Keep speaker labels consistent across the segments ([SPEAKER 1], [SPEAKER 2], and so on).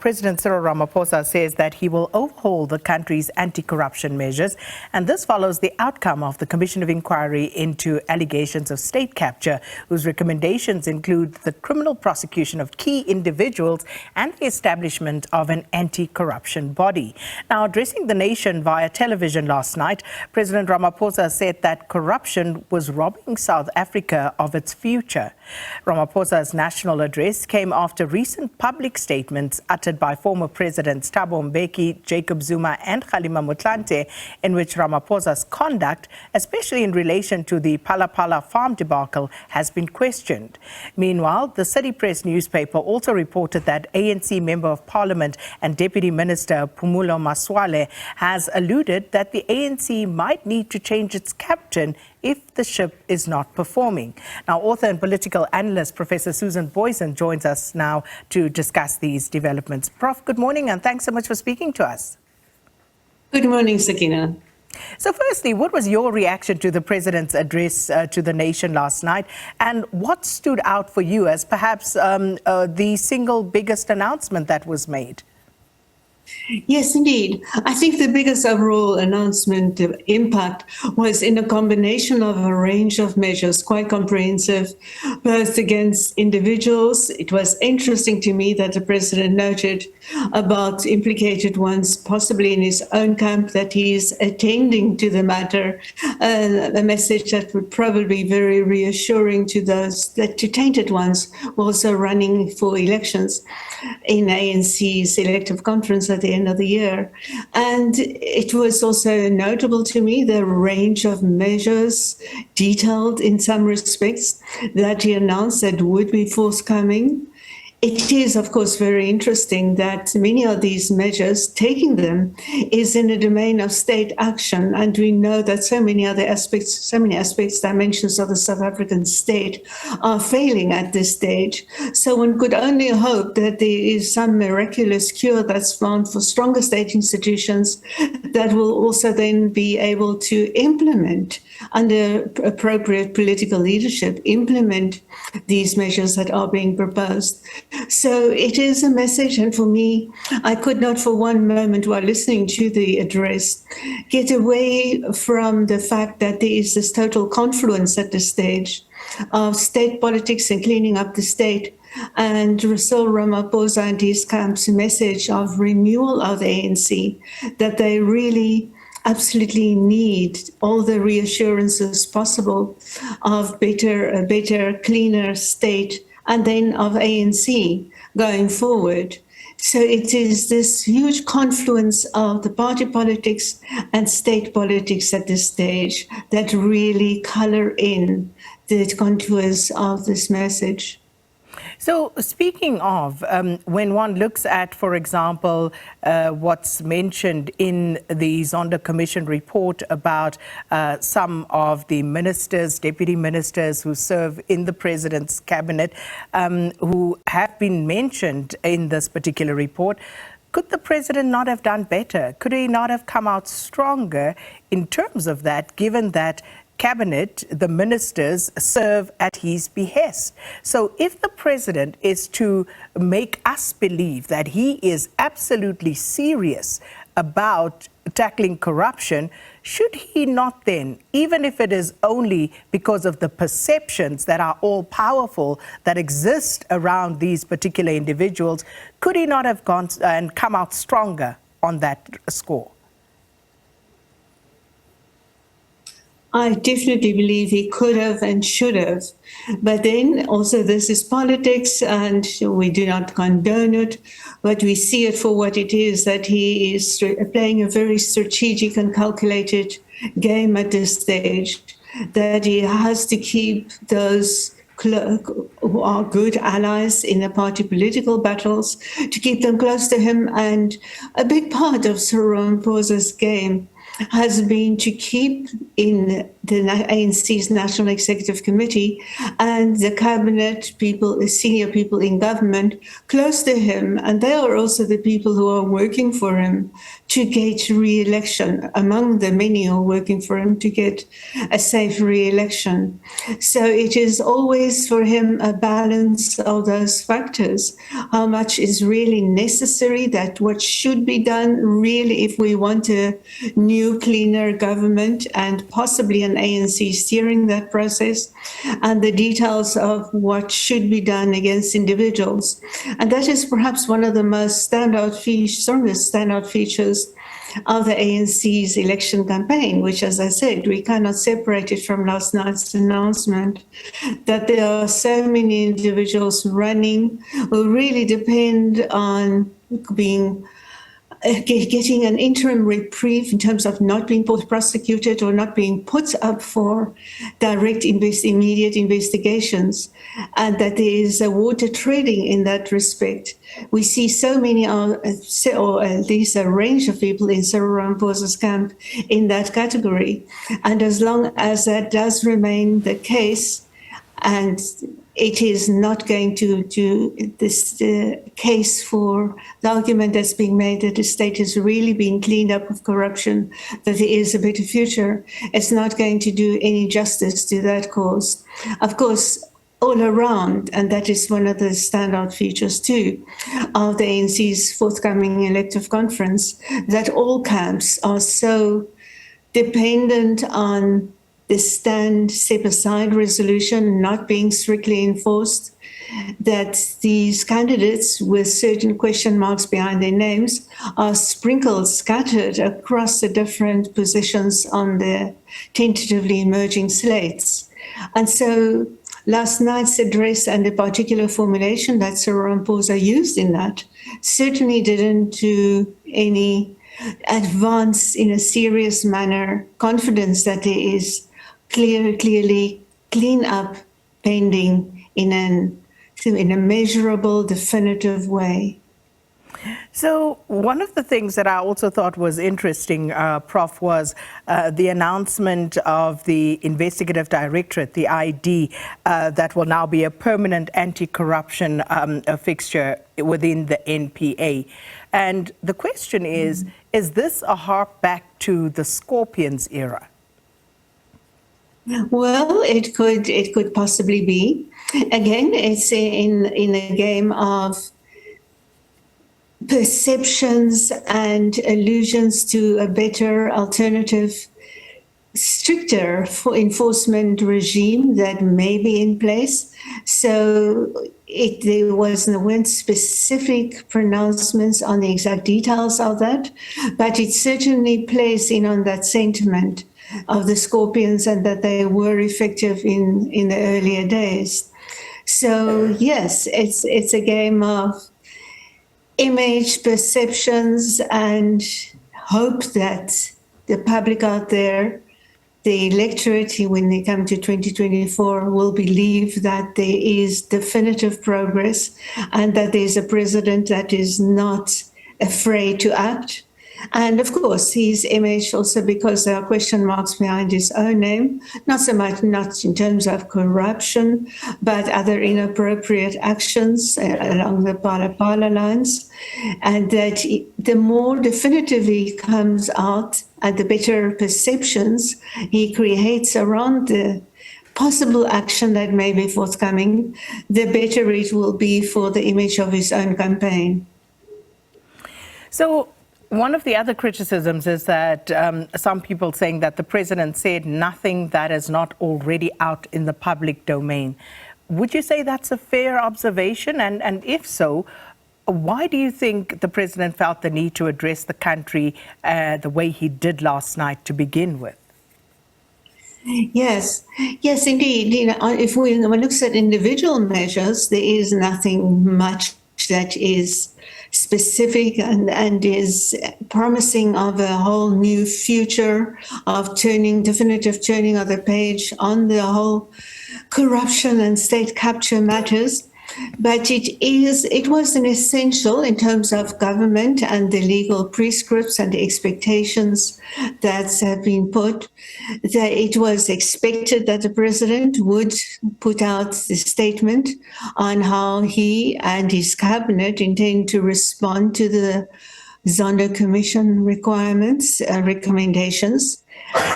[SPEAKER 1] President Cyril Ramaphosa says that he will overhaul the country's anti-corruption measures, and this follows the outcome of the Commission of Inquiry into allegations of state capture, whose recommendations include the criminal prosecution of key individuals and the establishment of an anti-corruption body. Now, addressing the nation via television last night, President Ramaphosa said that corruption was robbing South Africa of its future. Ramaphosa's national address came after recent public statements uttered by former Presidents Thabo Mbeki, Jacob Zuma and Kgalema Motlanthe, in which Ramaphosa's conduct, especially in relation to the PhalaPhala farm debacle, has been questioned. Meanwhile, the City Press newspaper also reported that ANC Member of Parliament and Deputy Minister Phumullo Masualle has alluded that the ANC might need to change its captain if the ship is not performing. Now, author and political analyst Professor Susan Booysen joins us now to discuss these developments. Prof, good morning and thanks so much for speaking to us.
[SPEAKER 2] Good morning, Sakina.
[SPEAKER 1] So firstly, what was your reaction to the President's address to the nation last night, and what stood out for you as perhaps the single biggest announcement that was made?
[SPEAKER 2] Yes, indeed. I think the biggest overall announcement impact was in a combination of a range of measures, quite comprehensive, both against individuals. It was interesting to me that the president noted about implicated ones, possibly in his own camp, that he is attending to the matter, a message that would probably be very reassuring to those that to tainted ones also running for elections in ANC's elective conference at the end of the year. And it was also notable to me the range of measures, detailed in some respects, that he announced that would be forthcoming. It is, of course, very interesting that many of these measures, taking them, is in the domain of state action. And we know that so many aspects, dimensions of the South African state are failing at this stage. So one could only hope that there is some miraculous cure that's found for stronger state institutions that will also then be able to implement, under appropriate political leadership, implement these measures that are being proposed. So it is a message, and for me, I could not for one moment while listening to the address get away from the fact that there is this total confluence at this stage of state politics and cleaning up the state, and Cyril Ramaphosa and his camp's message of renewal of the ANC, that they really absolutely need all the reassurances possible of a better, cleaner state, and then of ANC going forward. So it is this huge confluence of the party politics and state politics at this stage that really color in the contours of this message.
[SPEAKER 1] So speaking of, when one looks at, for example, what's mentioned in the Zondo Commission report about some of the ministers, deputy ministers who serve in the president's cabinet, who have been mentioned in this particular report, could the president not have done better? Could he not have come out stronger in terms of that, given that cabinet, the ministers, serve at his behest? So if the president is to make us believe that he is absolutely serious about tackling corruption, should he not then, even if it is only because of the perceptions that are all powerful that exist around these particular individuals, could he not have gone and come out stronger on that score?
[SPEAKER 2] I definitely believe he could have and should have. But then also this is politics and we do not condone it, but we see it for what it is, that he is playing a very strategic and calculated game at this stage, that he has to keep those who are good allies in the party political battles, to keep them close to him. And a big part of Cyril Ramaphosa's game has been to keep in the ANC's National Executive Committee and the cabinet people, the senior people in government close to him, and they are also the people who are working for him to get re-election, among the many who are working for him to get a safe re-election. So it is always for him a balance of those factors. How much is really necessary, that what should be done really if we want a new, cleaner government and possibly an ANC steering that process, and the details of what should be done against individuals. And that is perhaps one of the most strongest standout features of the ANC's election campaign, which, as I said, we cannot separate it from last night's announcement that there are so many individuals running who really depend on getting an interim reprieve in terms of not being prosecuted or not being put up for direct immediate investigations, and that there is a water treading in that respect. We see so many, or at least a range of people in Cyril Ramaphosa's camp in that category. And as long as that does remain the case, and it is not going to the case for the argument that's being made that the state is really being cleaned up of corruption, that there is a better future, it's not going to do any justice to that cause. Of course, all around, and that is one of the standout features too of the ANC's forthcoming elective conference, that all camps are so dependent on the stand set aside resolution not being strictly enforced, that these candidates with certain question marks behind their names are sprinkled, scattered across the different positions on the tentatively emerging slates. And so last night's address and the particular formulation that Cyril Ramaphosa used in that certainly didn't do any advance in a serious manner confidence that there is clearly clean up pending in a measurable, definitive way.
[SPEAKER 1] So one of the things that I also thought was interesting, Prof, was the announcement of the Investigative Directorate, the ID, that will now be a permanent anti-corruption fixture within the NPA. And the question is this a hark back to the Scorpions era?
[SPEAKER 2] Well, it could possibly be. Again, it's in a game of perceptions and allusions to a better alternative, stricter enforcement regime that may be in place. So there weren't specific pronouncements on the exact details of that, but it certainly plays in on that sentiment of the Scorpions and that they were effective in the earlier days. So yes, it's a game of image, perceptions, and hope that the public out there, the electorate, when they come to 2024, will believe that there is definitive progress and that there's a president that is not afraid to act. And of course, his image also, because there are question marks behind his own name, not in terms of corruption, but other inappropriate actions along the PhalaPhala lines. And that the more definitively comes out and the better perceptions he creates around the possible action that may be forthcoming, the better it will be for the image of his own campaign.
[SPEAKER 1] So one of the other criticisms is that some people saying that the president said nothing that is not already out in the public domain. Would you say that's a fair observation? And if so, why do you think the president felt the need to address the country the way he did last night to begin with?
[SPEAKER 2] Yes, indeed. If one looks at individual measures, there is nothing much that is specific and is promising of a whole new future of definitive turning of the page on the whole corruption and state capture matters. But it was an essential in terms of government and the legal prescripts and the expectations that have been put, that it was expected that the president would put out the statement on how he and his cabinet intend to respond to the Zondo Commission recommendations.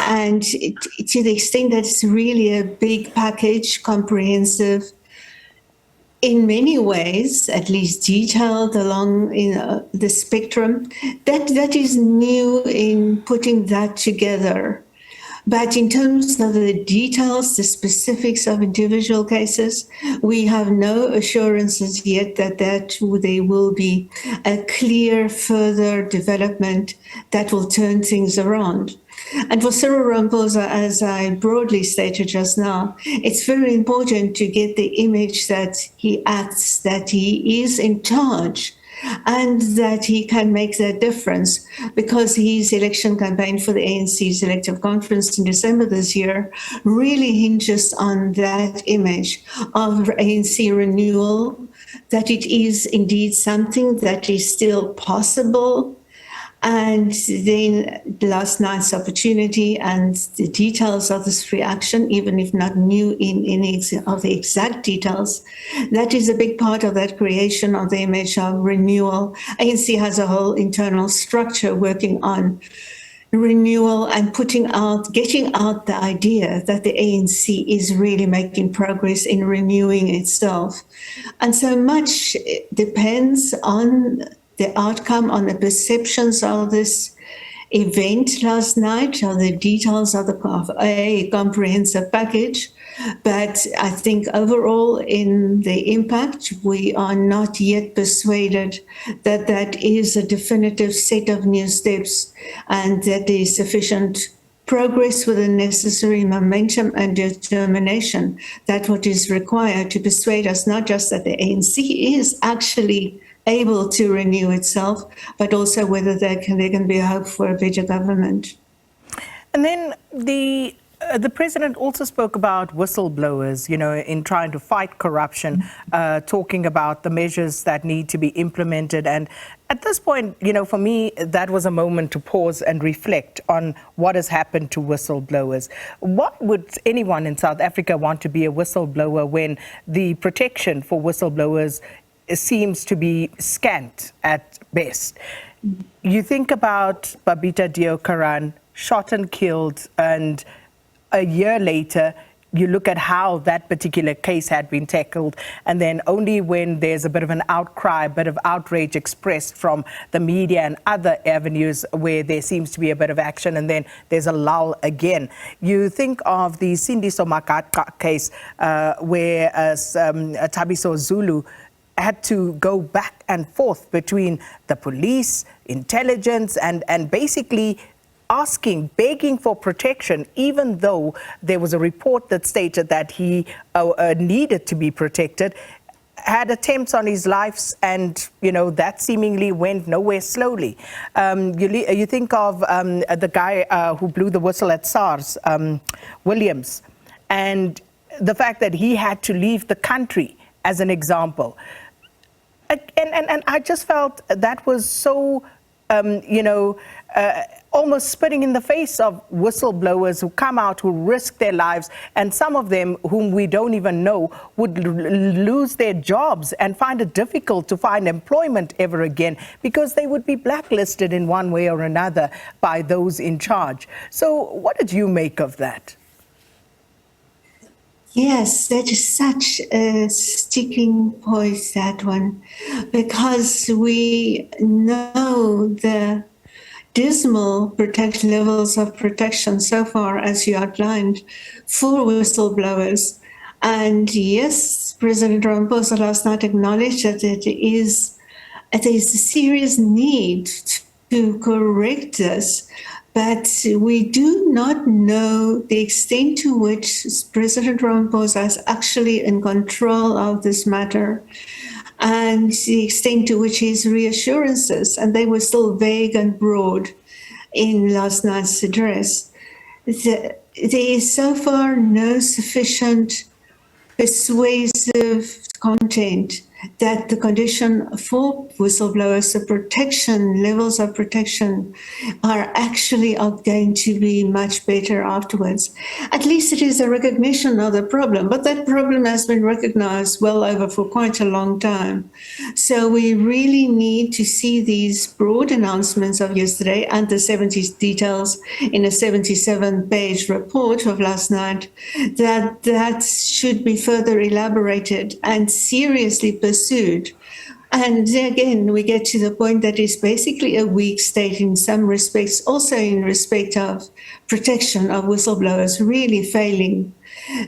[SPEAKER 2] And to the extent that it's really a big package, comprehensive, in many ways, at least detailed along the spectrum, that is new in putting that together. But in terms of the details, the specifics of individual cases, we have no assurances yet that there will be a clear further development that will turn things around. And for Cyril Ramaphosa, as I broadly stated just now, it's very important to get the image that he acts, that he is in charge, and that he can make that difference, because his election campaign for the ANC's elective conference in December this year really hinges on that image of ANC renewal, that it is indeed something that is still possible. And then last night's opportunity and the details of this reaction, even if not new in any of the exact details, that is a big part of that creation of the image of renewal. ANC has a whole internal structure working on renewal and getting out the idea that the ANC is really making progress in renewing itself. And so much depends on the outcome, on the perceptions of this event last night, or the details of a comprehensive package. But I think overall in the impact, we are not yet persuaded that that is a definitive set of new steps and that there is sufficient progress with the necessary momentum and determination. That's what is required to persuade us not just that the ANC is actually able to renew itself, but also whether there can be a hope for a better government.
[SPEAKER 1] And then the president also spoke about whistleblowers, in trying to fight corruption, talking about the measures that need to be implemented. And at this point, for me, that was a moment to pause and reflect on what has happened to whistleblowers. Why would anyone in South Africa want to be a whistleblower when the protection for whistleblowers seems to be scant at best? You think about Babita Deokaran, shot and killed, and a year later, you look at how that particular case had been tackled, and then only when there's a bit of an outcry, a bit of outrage expressed from the media and other avenues where there seems to be a bit of action, and then there's a lull again. You think of the Sindiso Makaka case where Thabiso Zulu had to go back and forth between the police, intelligence, and basically begging for protection, even though there was a report that stated that he needed to be protected, had attempts on his life, and that seemingly went nowhere slowly. You think of the guy who blew the whistle at SARS, Williams, and the fact that he had to leave the country as an example. And I just felt that was so, almost spitting in the face of whistleblowers who come out, who risk their lives, and some of them whom we don't even know would lose their jobs and find it difficult to find employment ever again because they would be blacklisted in one way or another by those in charge. So what did you make of that?
[SPEAKER 2] Yes, that is such a sticking point, that one, because we know the dismal levels of protection so far, as you outlined, for whistleblowers. And yes, President Ramaphosa last night acknowledged that there is a serious need to correct this. But we do not know the extent to which President Ramaphosa is actually in control of this matter, and the extent to which his reassurances, and they were still vague and broad in last night's address. There is so far no sufficient persuasive content that the condition for whistleblowers, the protection, levels of protection are going to be much better afterwards. At least it is a recognition of the problem, but that problem has been recognized well over for quite a long time. So we really need to see these broad announcements of yesterday and the 70 details in a 77-page report of last night, that should be further elaborated and seriously pursued. And again, we get to the point that is basically a weak state in some respects, also in respect of protection of whistleblowers really failing.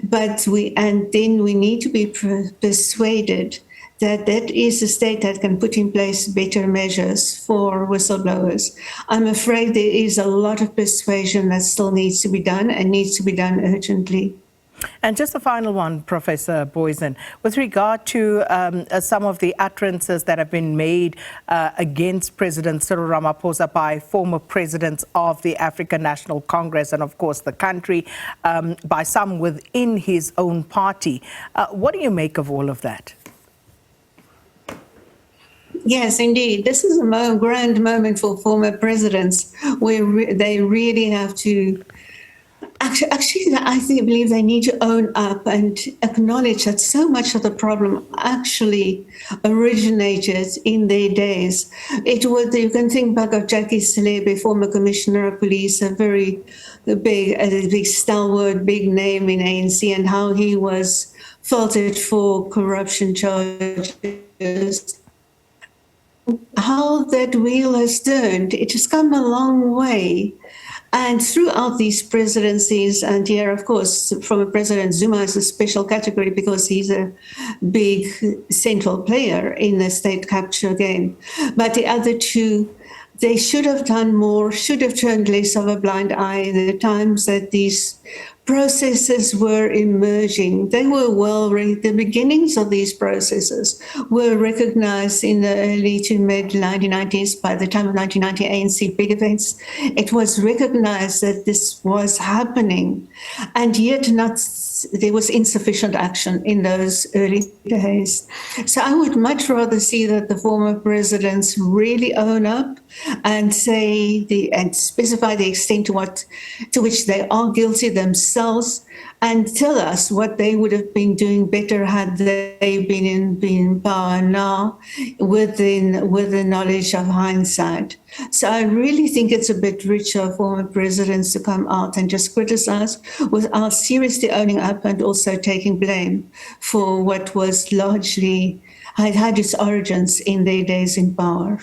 [SPEAKER 2] But then we need to be persuaded that that is a state that can put in place better measures for whistleblowers. I'm afraid there is a lot of persuasion that still needs to be done and needs to be done urgently.
[SPEAKER 1] And just a final one, Professor Booysen, with regard to some of the utterances that have been made against President Cyril Ramaphosa by former presidents of the African National Congress and, of course, the country, by some within his own party. What do you make of all of that?
[SPEAKER 2] Yes, indeed. This is a grand moment for former presidents where they really have to... Actually, I believe they need to own up and acknowledge that so much of the problem actually originated in their days. You can think back of Jackie Selebi, former Commissioner of Police, a very big stalwart, big name in ANC, and how he was faulted for corruption charges. How that wheel has turned, it has come a long way. And throughout these presidencies, and here, of course, from President Zuma is a special category because he's a big central player in the state capture game. But the other two, they should have done more, should have turned less of a blind eye in the times that these processes were emerging. They were the beginnings of these processes were recognized in the early to mid 1990s. By the time of 1990 ANC big events, it was recognized that this was happening, and yet there was insufficient action in those early days. So I would much rather see that the former presidents really own up and and specify the extent to which they are guilty themselves, and tell us what they would have been doing better had they been in power now with the knowledge of hindsight. So I really think it's a bit rich of former presidents to come out and just criticize without seriously owning up and also taking blame for what was largely had its origins in their days in power.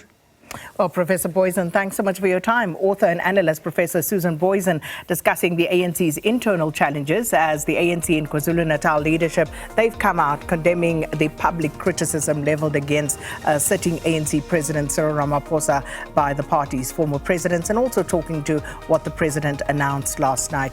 [SPEAKER 1] Well, Professor Booysen, thanks so much for your time. Author and analyst Professor Susan Booysen discussing the ANC's internal challenges as the ANC in KwaZulu-Natal leadership, they've come out condemning the public criticism leveled against sitting ANC President Cyril Ramaphosa by the party's former presidents, and also talking to what the president announced last night.